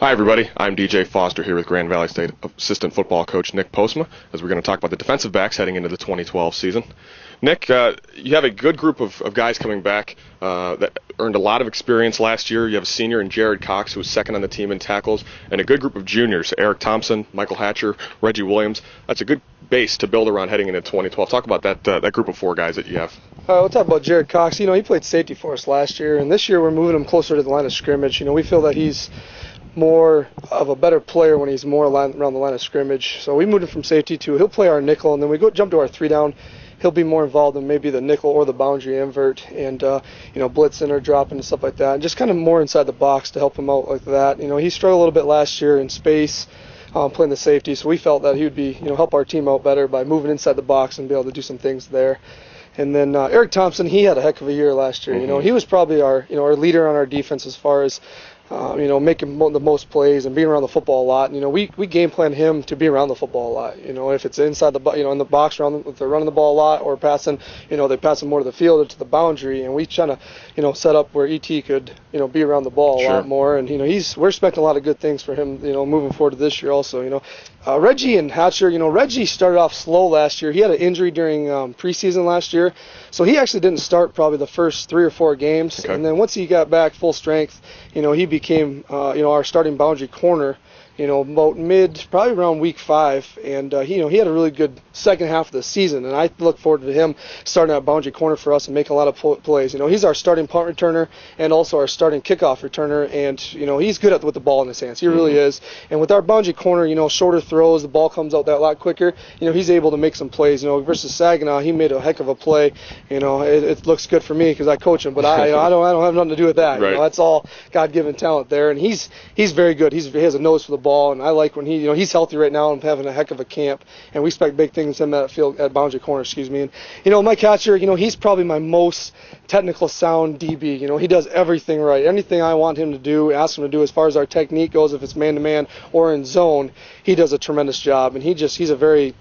Hi, everybody. I'm DJ Foster here with Grand Valley State assistant football coach Nick Postma, as we're going to talk about the defensive backs heading into the 2012 season. Nick, you have a good group of guys coming back that earned a lot of experience last year. You have a senior in Jared Cox, who was second on the team in tackles, and a good group of juniors, Eric Thompson, Michael Hatcher, Reggie Williams. That's a good base to build around heading into 2012. Talk about that group of four guys that you have. We'll talk about Jared Cox. He played safety for us last year, and this year we're moving him closer to the line of scrimmage. We feel that he's more of a better player when he's more around the line of scrimmage. So we moved him from safety to he'll play our nickel, and then we jump to our 3-down. He'll be more involved in maybe the nickel or the boundary invert and, blitzing or dropping and stuff like that. And just kind of more inside the box to help him out like that. He struggled a little bit last year in space playing the safety, so we felt that he would be, help our team out better by moving inside the box and be able to do some things there. And then Eric Thompson, he had a heck of a year last year. He was probably our leader on our defense as far as making the most plays and being around the football a lot. We game plan him to be around the football a lot. If it's inside the, in the box, if they're running the ball a lot or passing, they pass him more to the field or to the boundary, and we trying to, set up where ET could, be around the ball a lot more. And we're expecting a lot of good things for him, moving forward to this year also. Reggie and Hatcher, Reggie started off slow last year. He had an injury during preseason last year, so he actually didn't start probably the first 3 or 4 games. Okay. And then once he got back full strength, he became, our starting boundary corner, about probably around week 5, and he had a really good second half of the season, and I look forward to him starting at boundary corner for us and making a lot of plays. He's our starting punt returner and also our starting kickoff returner, and he's good with the ball in his hands. He really is. And with our boundary corner, shorter throws, the ball comes out that lot quicker. He's able to make some plays. Versus Saginaw, he made a heck of a play. It looks good for me because I coach him, but I don't have nothing to do with that. Right. That's all God-given talent there, and he's very good. He has a nose for the ball. And I like when he's healthy right now and having a heck of a camp, and we expect big things from him at boundary corner, And Mike Hatcher, he's probably my most technical sound DB. He does everything right. Anything I want him to do, ask him to do as far as our technique goes, if it's man-to-man or in zone, he does a tremendous job. And he's very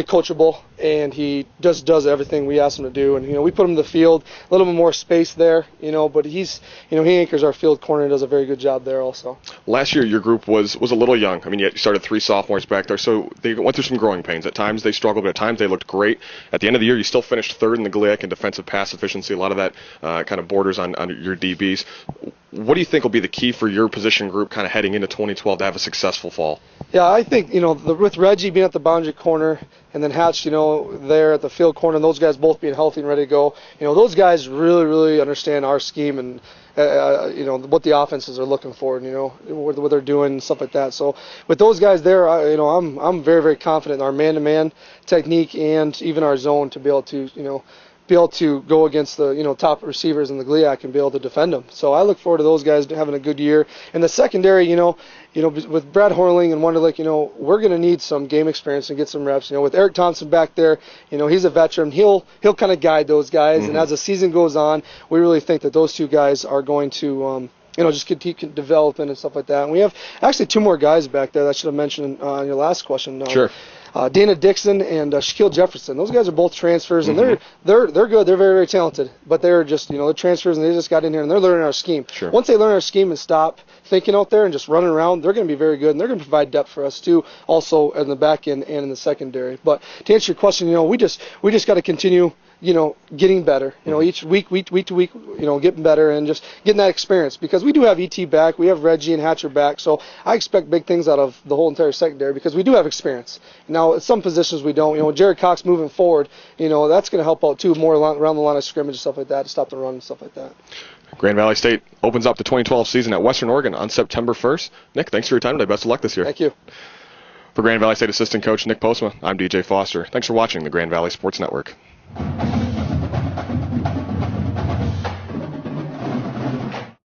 coachable, and he just does everything we ask him to do. And we put him in the field, a little bit more space there, but he anchors our field corner and does a very good job there also. Last year your group was a little young. You started 3 sophomores back there, so they went through some growing pains. At times they struggled, but at times they looked great. At the end of the year, you still finished 3rd in the GLIAC in defensive pass efficiency. A lot of that kind of borders on your DBs. What do you think will be the key for your position group kind of heading into 2012 to have a successful fall? Yeah, I think, with Reggie being at the boundary corner and then Hatch, there at the field corner, and those guys both being healthy and ready to go, those guys really, really understand our scheme and, what the offenses are looking for, what they're doing and stuff like that. So with those guys there, I'm very, very confident in our man-to-man technique and even our zone to be able to go against the top receivers in the GLIAC and be able to defend them. So I look forward to those guys having a good year. And the secondary, with Brad Horling and Wonderlick, we're going to need some game experience and get some reps. With Eric Thompson back there, he's a veteran. He'll kind of guide those guys. And as the season goes on, we really think that those 2 guys are going to just keep developing and stuff like that. And we have actually 2 more guys back there that I should have mentioned on your last question. Sure. Dana Dixon and Shaquille Jefferson. Those guys are both transfers, and they're good. They're very, very talented, but they're just they're transfers, and they just got in here and they're learning our scheme. Sure. Once they learn our scheme and stop thinking out there and just running around, they're going to be very good, and they're going to provide depth for us too, also in the back end and in the secondary. But to answer your question, we just got to continue getting better, each week to week, getting better and just getting that experience, because we do have ET back, we have Reggie and Hatcher back, so I expect big things out of the whole entire secondary because we do have experience. Now, at some positions we don't, Jared Cox moving forward, that's going to help out too, more around the line of scrimmage and stuff like that, to stop the run and stuff like that. Grand Valley State opens up the 2012 season at Western Oregon on September 1st. Nick, thanks for your time today. Best of luck this year. Thank you. For Grand Valley State assistant coach Nick Postma, I'm DJ Foster. Thanks for watching the Grand Valley Sports Network.